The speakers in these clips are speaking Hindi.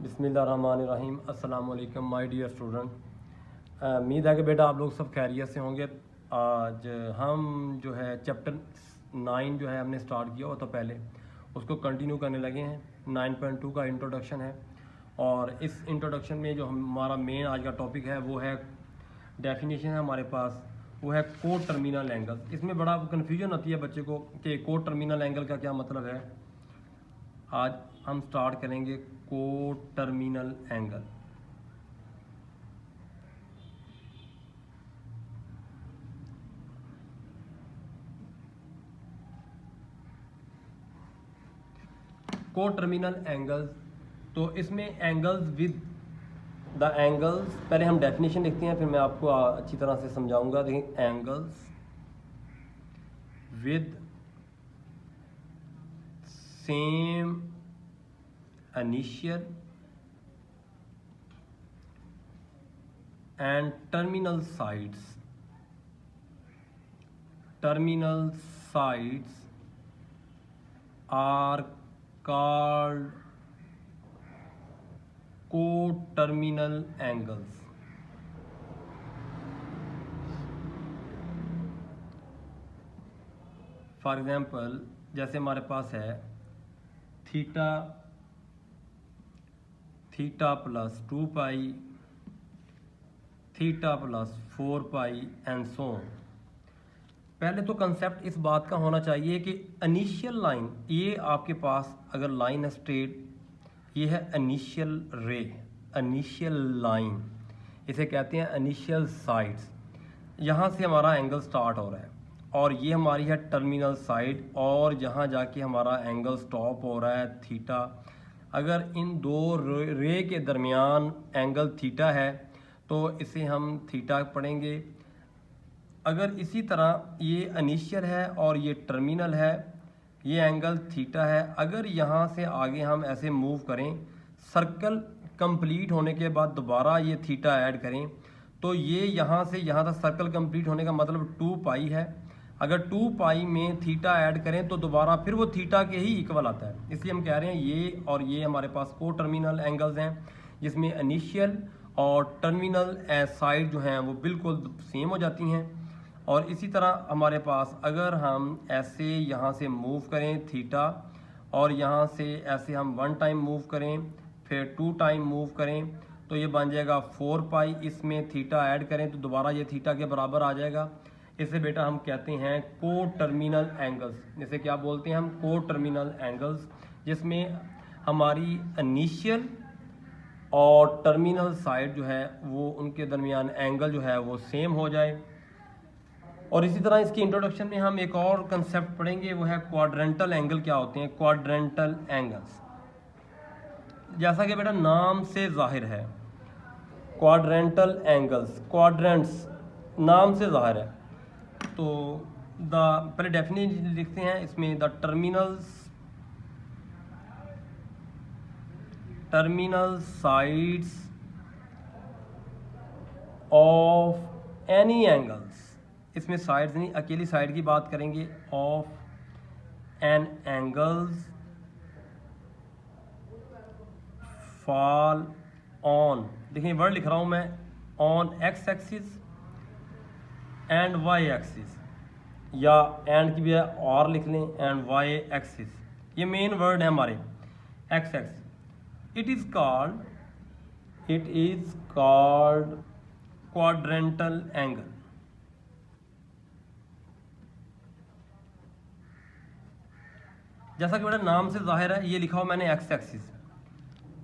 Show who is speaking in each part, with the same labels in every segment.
Speaker 1: बिस्मिल्लाहिर्रहमानिर्रहीम। अस्सलाम वालेकुम माय डियर स्टूडेंट। उम्मीद है कि बेटा आप लोग सब खैरियत से होंगे। आज हम जो है चैप्टर 9 जो है हमने स्टार्ट किया हुआ था पहले, उसको कंटिन्यू करने लगे हैं। 9.2 का इंट्रोडक्शन है और इस इंट्रोडक्शन में जो हमारा मेन आज का टॉपिक है वो है डेफिनेशन है हमारे पास, वो है को टर्मिनल एंगल। इसमें बड़ा कन्फ्यूजन होती है बच्चे को कि को टर्मिनल एंगल का क्या मतलब है। आज हम स्टार्ट करेंगे को टर्मिनल एंगल। को टर्मिनल एंगल्स, तो इसमें एंगल्स विद द एंगल्स, पहले हम डेफिनेशन लिखते हैं फिर मैं आपको अच्छी तरह से समझाऊंगा। देखिए, angles with same initial and terminal sides are called coterminal angles। For example, जैसे हमारे पास है theta plus 2 pi, theta plus 4 pi and so on. पहले तो कंसेप्ट इस बात का होना चाहिए कि इनिशियल लाइन, ये आपके पास अगर लाइन है स्ट्रेट, ये है इनिशियल रे, इनिशियल लाइन, इसे कहते हैं इनिशियल साइड्स। यहाँ से हमारा एंगल स्टार्ट हो रहा है और ये हमारी है टर्मिनल साइड, और जहाँ जाके हमारा एंगल स्टॉप हो रहा है थीटा। अगर इन दो रे के दरमियान एंगल थीटा है तो इसे हम थीटा पढ़ेंगे। अगर इसी तरह ये इनिशियल है और ये टर्मिनल है, ये एंगल थीटा है। अगर यहाँ से आगे हम ऐसे मूव करें, सर्कल कंप्लीट होने के बाद दोबारा ये थीटा ऐड करें, तो ये यहाँ से यहाँ तक सर्कल कंप्लीट होने का मतलब 2 पाई है। अगर 2 पाई में थीटा ऐड करें तो दोबारा फिर वो थीटा के ही इक्वल आता है। इसलिए हम कह रहे हैं ये और ये हमारे पास को टर्मिनल एंगल्स हैं, जिसमें इनिशियल और टर्मिनल साइड जो हैं वो बिल्कुल सेम हो जाती हैं। और इसी तरह हमारे पास अगर हम ऐसे यहाँ से मूव करें थीटा, और यहाँ से ऐसे हम 1 टाइम मूव करें फिर 2 टाइम मूव करें, तो ये बन जाएगा 4 पाई। इसमें थीटा ऐड करें तो दोबारा ये थीटा के बराबर आ जाएगा। इसे बेटा हम कहते हैं को टर्मिनल एंगल्स। जैसे क्या बोलते हैं हम, को टर्मिनल एंगल्स, जिसमें हमारी इनिशियल और टर्मिनल साइड जो है वो उनके दरमियान एंगल जो है वो सेम हो जाए। और इसी तरह इसकी इंट्रोडक्शन में हम एक और कंसेप्ट पढ़ेंगे, वो है क्वाड्रेंटल एंगल। क्या होते हैं क्वाड्रेंटल एंगल्स? जैसा कि बेटा नाम से जाहिर है, क्वाड्रेंटल एंगल्स, क्वाड्रेंट्स नाम से जाहिर है। तो पहले डेफिनेशन लिखते हैं इसमें, the terminal sides of any angles, इसमें साइड्स नहीं, अकेली साइड की बात करेंगे, of an angles fall on, देखिए वर्ड लिख रहा हूं मैं, on x axis and y axis, या एंड की भी और लिख लें, एंड वाई एक्सिस। ये मेन वर्ड है हमारे, x axis. It is called quadrantal angle. जैसा कि बेटा नाम से जाहिर है, ये लिखा हुआ मैंने एक्स एक्सिस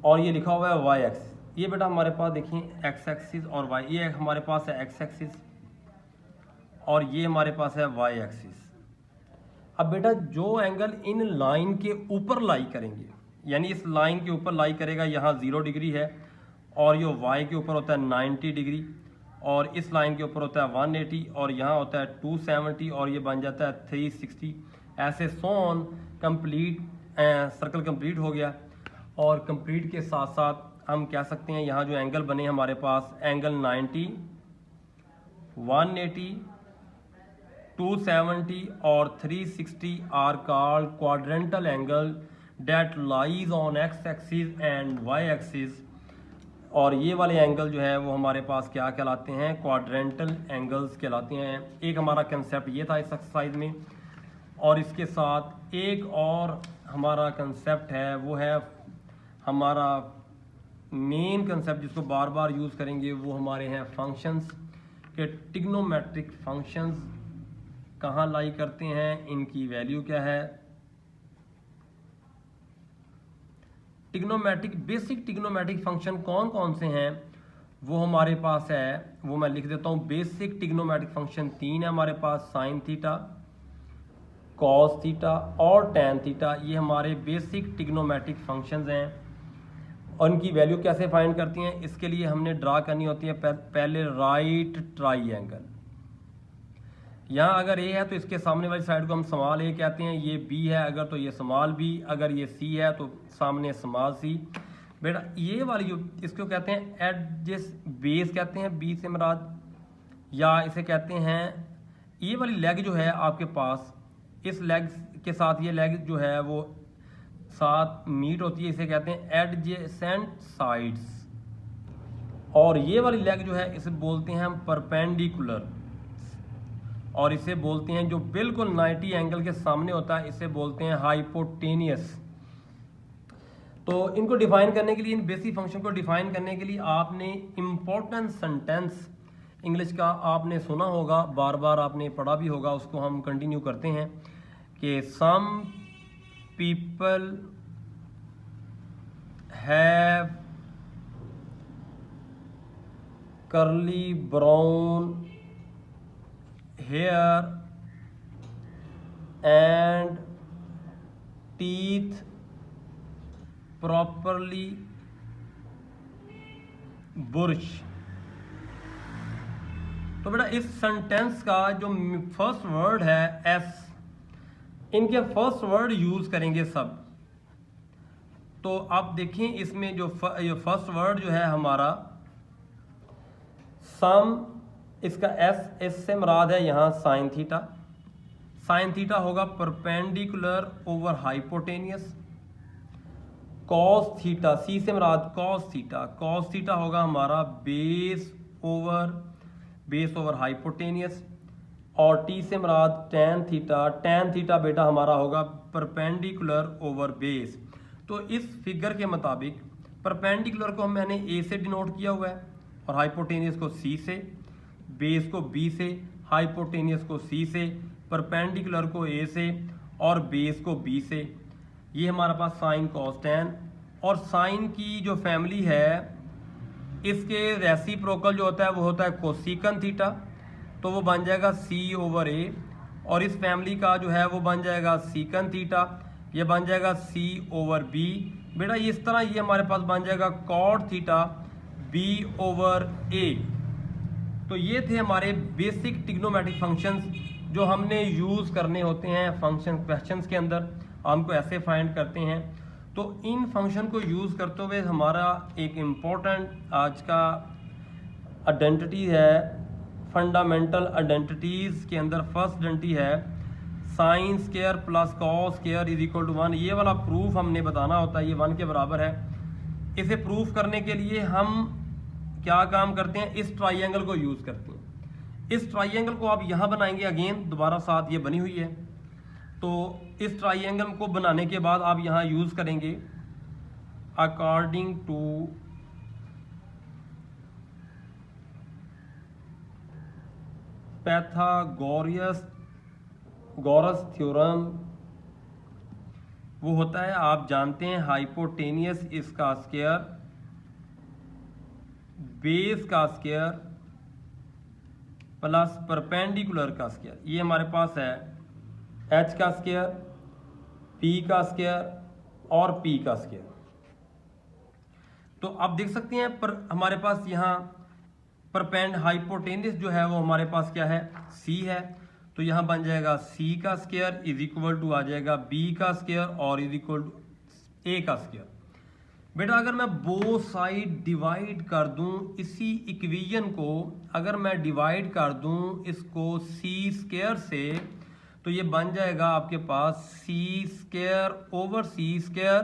Speaker 1: और ये लिखा हुआ है वाई एक्सिस। ये बेटा हमारे पास देखिए एक्स एक्सिस और वाई, ये हमारे पास है एक्स एक्सिस और ये हमारे पास है वाई एक्सिस। अब बेटा जो एंगल इन लाइन के ऊपर लाई करेंगे, यानी इस लाइन के ऊपर लाई करेगा, यहाँ 0 डिग्री है और ये वाई के ऊपर होता है 90 डिग्री, और इस लाइन के ऊपर होता है 180, और यहाँ होता है 270, और ये बन जाता है 360। ऐसे सोन कंप्लीट सर्कल कंप्लीट हो गया। और कंप्लीट के साथ साथ हम कह सकते हैं यहाँ जो एंगल बने हमारे पास, एंगल 90, 180, 270 और 360 are called quadrantal angle that lies on x axis and y axis, और ये वाले एंगल जो है वो हमारे पास क्या कहलाते हैं, क्वाड्रेंटल एंगल्स कहलाते हैं। एक हमारा कंसेप्ट ये था इस एक्सरसाइज में, और इसके साथ एक और हमारा कंसेप्ट है, वो है हमारा मेन कंसेप्ट जिसको बार बार यूज़ करेंगे, वो हमारे हैं फंक्शंस के। ट्रिग्नोमेट्रिक फंक्शंस कहाँ लाई करते हैं, इनकी वैल्यू क्या है। टिग्नोमेट्रिक बेसिक टिग्नोमेट्रिक फंक्शन कौन कौन से हैं वो हमारे पास है, वो मैं लिख देता हूँ। बेसिक टिग्नोमेट्रिक फंक्शन 3 है हमारे पास, साइन थीटा, कॉस थीटा और टैन थीटा। ये हमारे बेसिक टिग्नोमेट्रिक फंक्शंस हैं, और उनकी वैल्यू कैसे फाइंड करती हैं, इसके लिए हमने ड्रा करनी होती है पहले राइट ट्राइएंगल। यहाँ अगर ए है तो इसके सामने वाली साइड को हम स्मॉल ए कहते हैं, ये बी है अगर तो ये स्मॉल बी, अगर ये सी है तो सामने स्मॉल सी। बेटा ये वाली जो इसको कहते हैं एडजेस बेस कहते हैं, बी से मुराद, या इसे कहते हैं ये वाली लेग जो है आपके पास, इस लेग के साथ ये लेग जो है वो साथ मीट होती है, इसे कहते हैं एडजेसेंट साइड्स। और ये वाली लेग जो है इसे बोलते हैं हम परपेंडिकुलर, और इसे बोलते हैं जो बिल्कुल 90 एंगल के सामने होता है, इसे बोलते हैं हाइपोटेनियस। तो इनको डिफाइन करने के लिए, इन बेसिक फंक्शन को डिफाइन करने के लिए आपने इम्पोर्टेंट सेंटेंस इंग्लिश का आपने सुना होगा, बार बार आपने पढ़ा भी होगा, उसको हम कंटिन्यू करते हैं कि some people have curly brown hair and teeth properly brushed। तो बेटा इस सेंटेंस का जो फर्स्ट वर्ड है एस, इनके फर्स्ट वर्ड यूज करेंगे सब। तो आप देखें इसमें जो फर्स्ट वर्ड जो है हमारा सम, इसका एस से मुराद है यहाँ साइन थीटा। साइन थीटा होगा perpendicular over hypotenuse. Cos theta, C से मुराद कॉस थीटा, कॉस थीटा होगा हमारा बेस ओवर हाइपोटेनियस। और टी से मुराद टैन थीटा, टैन थीटा बेटा हमारा होगा परपेंडिकुलर ओवर बेस। तो इस फिगर के मुताबिक परपेंडिकुलर को मैंने ए से डिनोट किया हुआ है, और हाइपोटेनियस को सी से, बेस को बी से, हाइपोटेनियस को सी से, परपेंडिकुलर को ए से और बेस को बी से। ये हमारे पास साइन कॉस टैन। और साइन की जो फैमिली है इसके रेसिप्रोकल जो होता है वो होता है कोसिकन थीटा, तो वो बन जाएगा सी ओवर ए। और इस फैमिली का जो है वो बन जाएगा सीकन थीटा, ये बन जाएगा सी ओवर बी। बेटा इस तरह ये हमारे पास बन जाएगा कॉट थीटा बी ओवर ए। तो ये थे हमारे बेसिक ट्रिग्नोमेट्रिक फंक्शंस जो हमने यूज़ करने होते हैं फंक्शन क्वेश्चंस के अंदर, हमको ऐसे फाइंड करते हैं। तो इन फंक्शन को यूज़ करते हुए हमारा एक इम्पोर्टेंट आज का आइडेंटिटी है, फंडामेंटल आइडेंटिटीज़ के अंदर फर्स्ट आइडेंटिटी है sine square plus cos square is equal to 1। ये वाला प्रूफ हमने बताना होता है, ये 1 के बराबर है। इसे प्रूफ करने के लिए हम क्या काम करते हैं, इस ट्राइंगल को यूज़ करते हैं। इस ट्राइंगल को आप यहाँ बनाएंगे, अगेन दोबारा साथ ये बनी हुई है। तो इस ट्राइंगल को बनाने के बाद आप यहाँ यूज़ करेंगे अकॉर्डिंग टू पैथागोरस थ्योरम। वो होता है, आप जानते हैं, हाइपोटेनियस इसका स्क्वायर, बेस का स्क्वायर प्लस परपेंडिकुलर का स्क्वायर। ये हमारे पास है एच का स्क्वायर, पी का स्क्वायर और पी का स्क्वायर। तो आप देख सकते हैं पर हमारे पास यहाँ हाइपोटेनियस जो है वो हमारे पास क्या है, सी है। तो यहाँ बन जाएगा सी का स्क्वायर इज इक्वल टू आ जाएगा बी का स्क्वायर और इज इक्वल टू ए का स्क्वायर। बेटा अगर मैं बोथ साइड डिवाइड कर दूं इसी इक्वेशन को, अगर मैं डिवाइड कर दूं इसको सी स्क्वायर से, तो ये बन जाएगा आपके पास सी स्क्वायर ओवर सी स्क्वायर,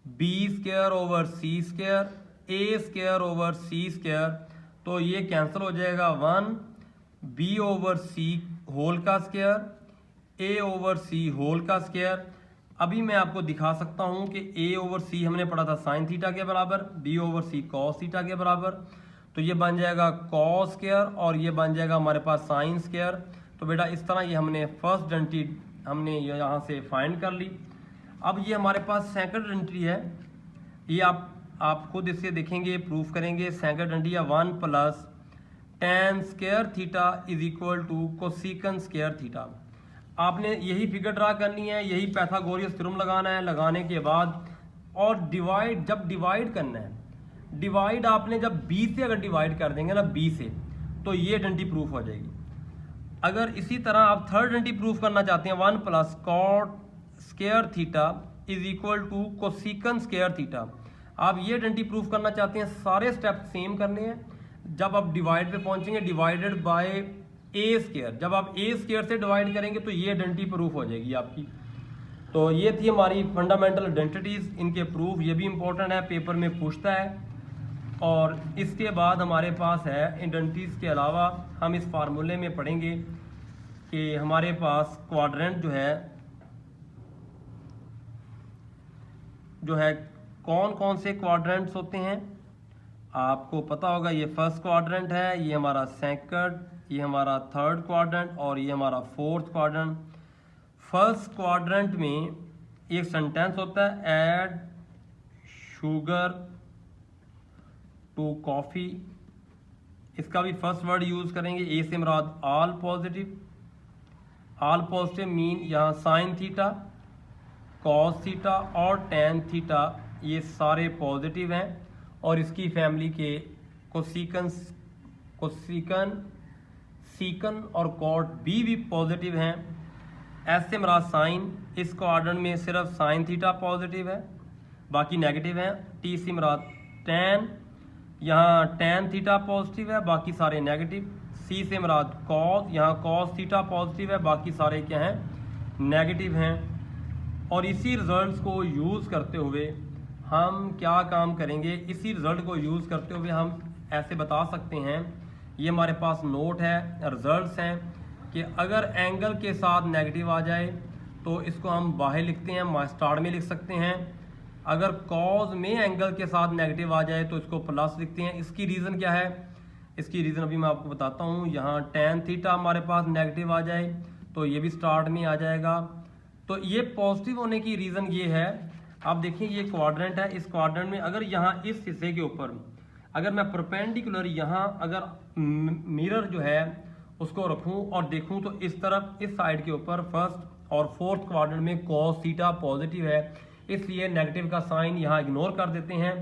Speaker 1: बी स्क्वायर ओवर सी स्क्वायर, ए स्क्वायर ओवर सी स्क्वायर। तो ये कैंसिल हो जाएगा 1 बी ओवर सी होल का स्क्वायर, ए ओवर सी होल का स्क्वायर। अभी मैं आपको दिखा सकता हूं कि ए ओवर सी हमने पढ़ा था साइन थीटा के बराबर, बी ओवर सी कॉस थीटा के बराबर। तो ये बन जाएगा कॉस स्क्वायर और ये बन जाएगा हमारे पास साइन स्क्वायर। तो बेटा इस तरह ये हमने फर्स्ट डेंटी हमने यहाँ से फाइंड कर ली। अब ये हमारे पास सेकंड डेंटी है, ये आप खुद इसे देखेंगे, प्रूफ करेंगे। सेकंड डेंटी है 1 plus tan square theta is equal to cosecant square theta. आपने यही फिगर ड्रा करनी है, यही पाइथागोरस थ्योरम लगाना है। लगाने के बाद और डिवाइड, जब डिवाइड करना है, डिवाइड आपने जब b से अगर डिवाइड कर देंगे ना, b से, तो ये डेंटी प्रूफ हो जाएगी। अगर इसी तरह आप थर्ड डेंटी प्रूफ करना चाहते हैं 1 plus cot square theta is equal to cosecant square theta, आप ये डेंटी प्रूफ करना चाहते हैं, सारे स्टेप सेम करने हैं। जब आप डिवाइड पे पहुंचेंगे, डिवाइडेड बाय ए स्क्वायर, जब आप ए स्क्वायर से डिवाइड करेंगे तो ये आइडेंटिटी प्रूफ हो जाएगी आपकी। तो ये थी हमारी फंडामेंटल आइडेंटिटीज, इनके प्रूफ, ये भी इंपॉर्टेंट है, पेपर में पूछता है। और इसके बाद हमारे पास है आइडेंटिटीज के अलावा हम इस फार्मूले में पढ़ेंगे कि हमारे पास क्वाड्रेंट जो है कौन कौन से क्वाड्रेंट्स होते हैं। आपको पता होगा ये फर्स्ट क्वाड्रेंट है, ये हमारा सेकंड, ये हमारा थर्ड क्वाड्रेंट और ये हमारा फोर्थ क्वाड्रेंट। फर्स्ट क्वाड्रेंट में एक सेंटेंस होता है, ऐड शुगर टू कॉफ़ी। इसका भी फर्स्ट वर्ड यूज़ करेंगे, ए से मुराद all positive. All positive mean यहाँ साइन थीटा, कॉस थीटा और टैन थीटा ये सारे पॉजिटिव हैं। और इसकी फैमिली के कोसिकन, सीकन और कॉट भी पॉजिटिव हैं। ऐसे मुराद साइन, इस क्वाड्रेंट में सिर्फ साइन थीटा पॉजिटिव है, बाकी नेगेटिव हैं। टी से मुराद टैन, यहाँ टैन थीटा पॉजिटिव है, बाकी सारे नेगेटिव। सी से मुराद कॉस, यहाँ कॉस थीटा पॉजिटिव है, बाकी सारे क्या हैं, नेगेटिव हैं। और इसी रिजल्ट्स को यूज़ करते हुए हम क्या काम करेंगे, इसी रिजल्ट को यूज़ करते हुए हम ऐसे बता सकते हैं, ये हमारे पास नोट है, रिजल्ट्स हैं, कि अगर एंगल के साथ नेगेटिव आ जाए तो इसको हम बाहर लिखते हैं, स्टार्ट में लिख सकते हैं। अगर कॉज में एंगल के साथ नेगेटिव आ जाए तो इसको प्लस लिखते हैं। इसकी रीज़न क्या है, इसकी रीज़न अभी मैं आपको बताता हूँ। यहाँ टैन थीटा हमारे पास नेगेटिव आ जाए तो ये भी स्टार्ट में आ जाएगा। तो ये पॉजिटिव होने की रीज़न ये है, आप देखिए ये क्वाड्रेंट है, इस क्वाड्रेंट में अगर यहाँ इस हिस्से के ऊपर अगर मैं परपेंडिकुलर यहाँ अगर मिरर जो है उसको रखूँ और देखूँ तो इस तरफ इस साइड के ऊपर फर्स्ट और फोर्थ क्वाड्रेंट में कॉस थीटा पॉजिटिव है, इसलिए नेगेटिव का साइन यहाँ इग्नोर कर देते हैं।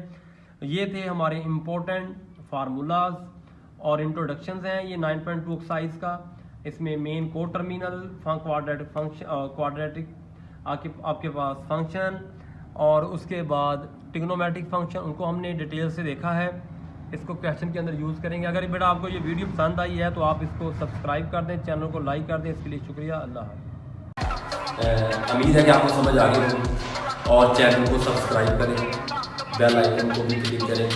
Speaker 1: ये थे हमारे इम्पोर्टेंट फार्मूलाज और इंट्रोडक्शंस हैं, ये 9.2 एक्सरसाइज का। इसमें मेन को टर्मिनल क्वाड्रेटिक आपके पास फंक्शन और उसके बाद ट्रिग्नोमेट्रिक फंक्शन, उनको हमने डिटेल से देखा है, इसको क्वेश्चन के अंदर यूज़ करेंगे। अगर बेटा आपको ये वीडियो पसंद आई है तो आप इसको सब्सक्राइब कर दें, चैनल को लाइक कर दें, इसके लिए शुक्रिया। अल्लाह हाफ़िज़। उम्मीद है कि आपको समझ आ गई हो और चैनल को सब्सक्राइब करें, बेल आइकन को भी क्लिक करें